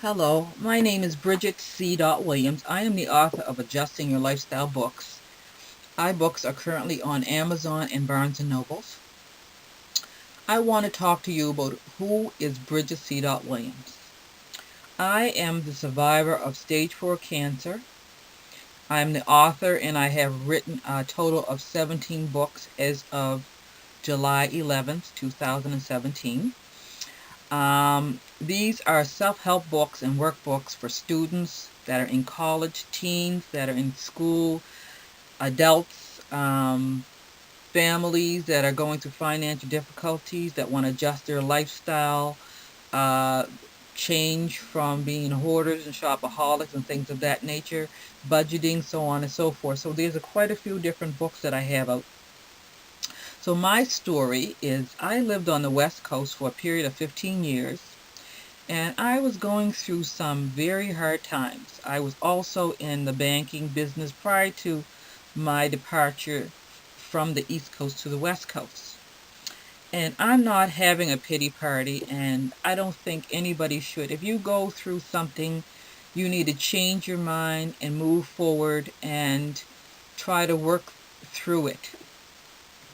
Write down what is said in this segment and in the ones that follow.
Hello, my name is Bridget C. Williams. I am the author of Adjusting Your Lifestyle books. iBooks are currently on Amazon and Barnes& and Nobles. I want to talk to you about who is Bridget C. Williams. I am the survivor of stage 4 cancer. I'm the author and I have written a total of 17 books as of July 11th, 2017. These are self-help books and workbooks for students that are in college, teens that are in school, adults, families that are going through financial difficulties, that want to adjust their lifestyle, uh, change from being hoarders and shopaholics and things of that nature, budgeting, so on and so forth. So there's quite a few different books that I have out. So my story is I lived on the West Coast for a period of 15 years. And I was going through some very hard times. I was also in the banking business prior to my departure from the East Coast to the West Coast. And I'm not having a pity party, and I don't think anybody should. If you go through something, you need to change your mind and move forward and try to work through it.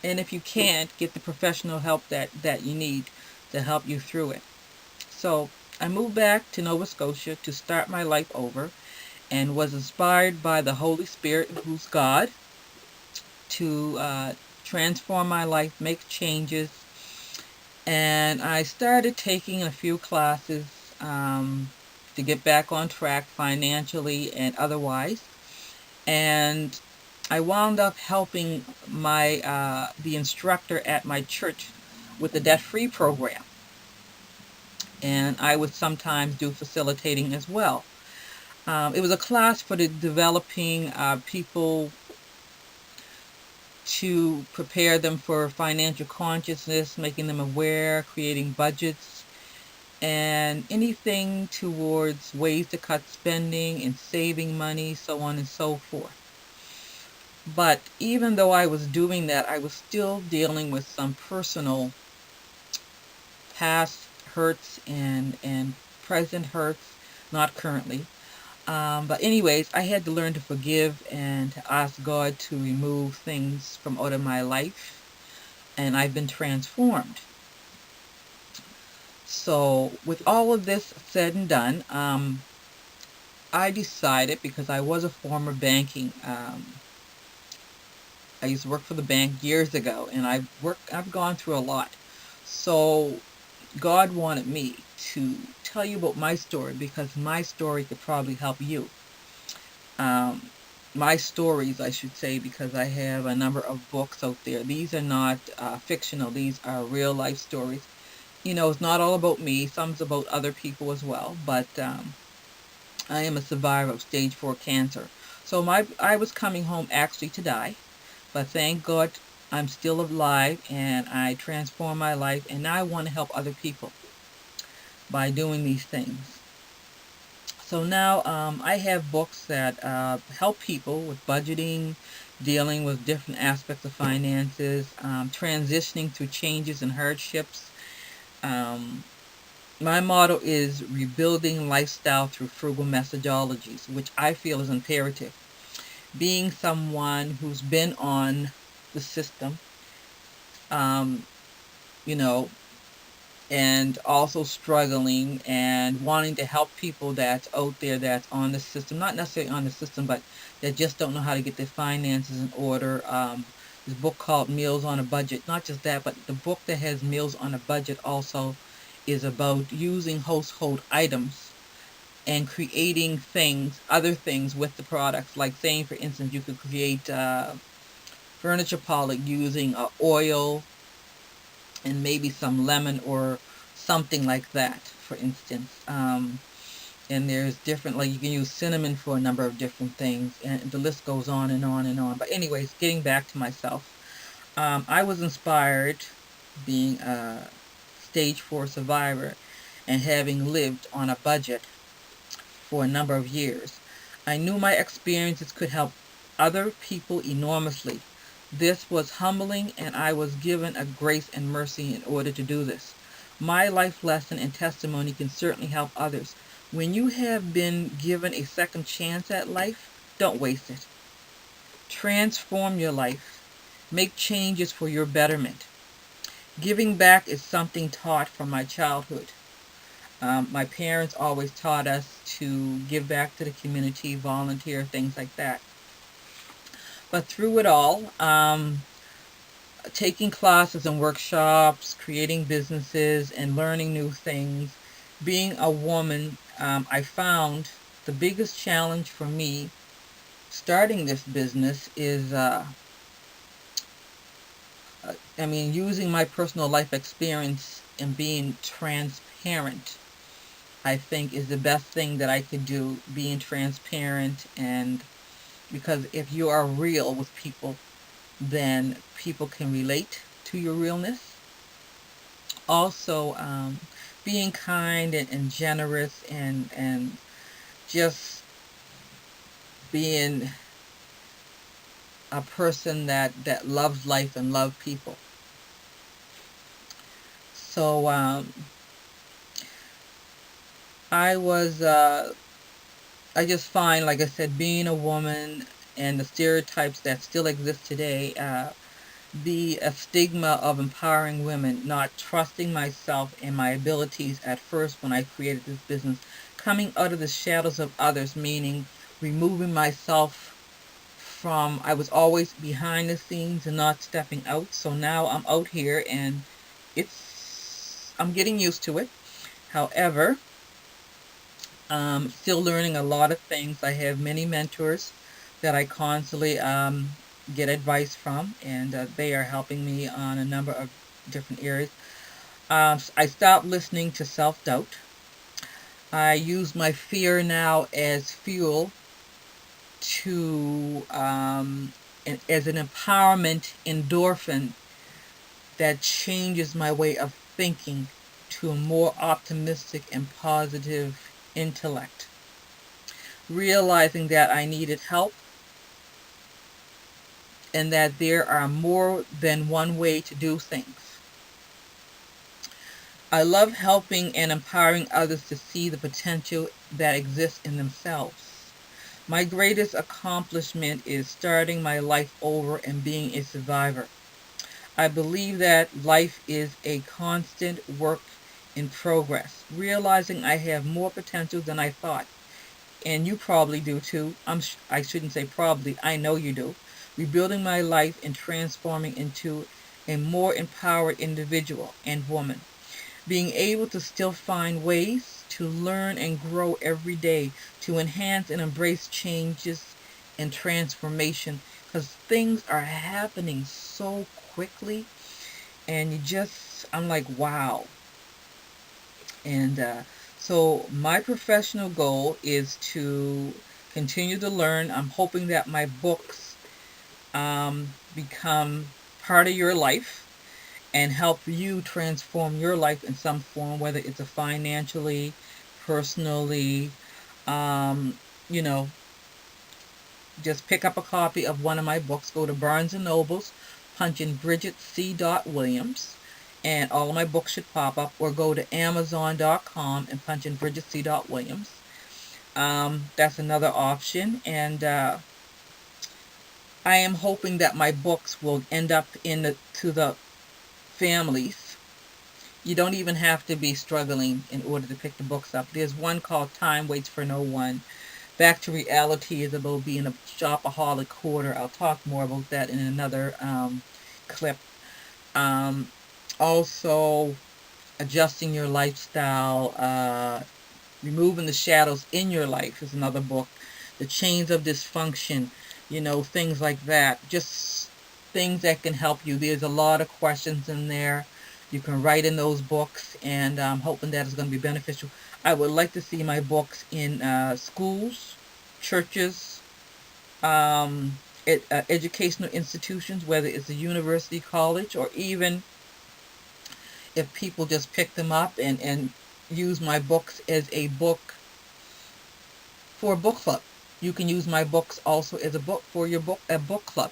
And if you can't, get the professional help that you need to help you through it. So I moved back to Nova Scotia to start my life over and was inspired by the Holy Spirit, who's God, to transform my life, make changes. And I started taking a few classes to get back on track financially and otherwise. And I wound up helping the instructor at my church with the debt-free program. And I would sometimes do facilitating as well. It was a class for the developing people to prepare them for financial consciousness, making them aware, creating budgets, and anything towards ways to cut spending and saving money, so on and so forth. But even though I was doing that, I was still dealing with some personal past hurts and present hurts, not currently. But anyways, I had to learn to forgive and to ask God to remove things from out of my life. And I've been transformed. So with all of this said and done, I decided, because I was a former banking, I used to work for the bank years ago, and I've gone through a lot. So God wanted me to tell you about my story, because my story could probably help you. My stories, I should say, because I have a number of books out there. These are not fictional. These are real life stories. It's not all about me. Some's about other people as well. But I am a survivor of stage 4 cancer. So I was coming home actually to die. But thank God I'm still alive, and I transformed my life. And now I want to help other people by doing these things. So now I have books that help people with budgeting, dealing with different aspects of finances, transitioning through changes and hardships. Um, my motto is rebuilding lifestyle through frugal methodologies, which I feel is imperative. Being someone who's been on the system, um, you know, and also struggling and wanting to help people that's out there that's on the system, not necessarily on the system, but that just don't know how to get their finances in order. This book called Meals on a Budget, not just that, but the book that has Meals on a Budget also is about using household items and creating other things with the products. Like saying, for instance, you could create furniture polish using oil and maybe some lemon or something like that, for instance. And there's different, like you can use cinnamon for a number of different things, and the list goes on and on and on. But anyways, getting back to myself, I was inspired, being a stage 4 survivor and having lived on a budget for a number of years. I knew my experiences could help other people enormously. This was humbling, and I was given a grace and mercy in order to do this. My life lesson and testimony can certainly help others. When you have been given a second chance at life, don't waste it. Transform your life. Make changes for your betterment. Giving back is something taught from my childhood. My parents always taught us to give back to the community, volunteer, things like that. But through it all, taking classes and workshops, creating businesses, and learning new things, being a woman, I found the biggest challenge for me starting this business is, using my personal life experience and being transparent. I think is the best thing that I could do, being transparent, and because if you are real with people, then people can relate to your realness. Also, being kind and generous, and just being a person that loves life and loves people. So I was I just find, like I said, being a woman and the stereotypes that still exist today, the stigma of empowering women, not trusting myself and my abilities at first when I created this business, coming out of the shadows of others, meaning removing myself from, I was always behind the scenes and not stepping out. So now I'm out here and I'm getting used to it. However, still learning a lot of things. I have many mentors that I constantly get advice from, and they are helping me on a number of different areas. I stopped listening to self doubt. I use my fear now as fuel to, as an empowerment endorphin that changes my way of thinking to a more optimistic and positive intellect. Realizing that I needed help and that there are more than one way to do things. I love helping and empowering others to see the potential that exists in themselves. My greatest accomplishment is starting my life over and being a survivor. I believe that life is a constant work in progress, realizing I have more potential than I thought. And you probably do too. I shouldn't say probably, I know you do. Rebuilding my life and transforming into a more empowered individual and woman. Being able to still find ways to learn and grow every day, to enhance and embrace changes and transformation, because things are happening so quickly, and I'm like, wow. And so my professional goal is to continue to learn. I'm hoping that my books become part of your life and help you transform your life in some form, whether it's a financially, personally, um, you know, just pick up a copy of one of my books. Go to Barnes and Nobles, punch in Bridget C. Williams, and all of my books should pop up. Or go to Amazon.com and punch in Bridget C. Williams. That's another option. And I am hoping that my books will end up to the families. You don't even have to be struggling in order to pick the books up. There's one called Time Waits for No One. Back to Reality is about being a shopaholic hoarder. I'll talk more about that in another clip. Um, Also, Adjusting Your Lifestyle, Removing the Shadows in Your Life is another book. The Chains of Dysfunction, things like that. Just things that can help you. There's a lot of questions in there. You can write in those books, and I'm hoping that is going to be beneficial. I would like to see my books in schools, churches, educational institutions, whether it's a university, college, or even if people just pick them up and use my books as a book for a book club. You can use my books also as a book for a book club,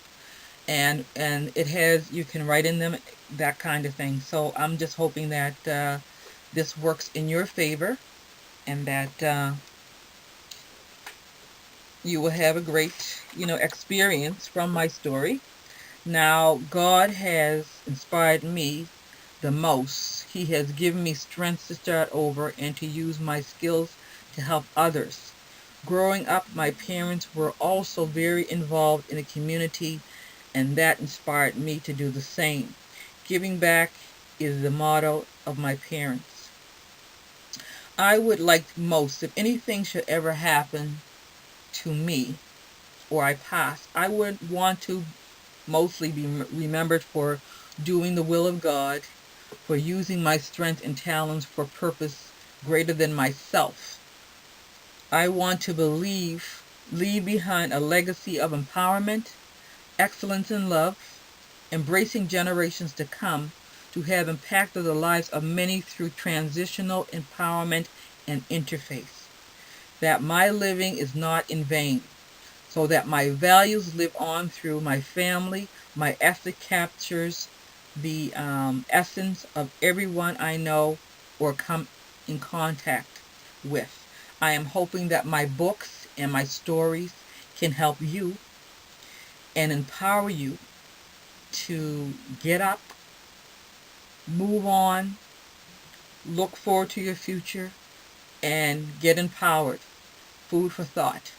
and it has, you can write in them, that kind of thing. So I'm just hoping that this works in your favor. and that you will have a great, experience from my story. Now, God has inspired me the most. He has given me strength to start over and to use my skills to help others. Growing up, my parents were also very involved in the community, and that inspired me to do the same. Giving back is the motto of my parents. I would like most, if anything should ever happen to me or I pass, I would want to mostly be remembered for doing the will of God, for using my strength and talents for purpose greater than myself. I want to leave behind a legacy of empowerment, excellence in love, embracing generations to come, to have impacted the lives of many through transitional empowerment and interface. That my living is not in vain, so that my values live on through my family. My ethic captures the essence of everyone I know or come in contact with. I am hoping that my books and my stories can help you and empower you to get up, move on, look forward to your future, and get empowered. Food for thought.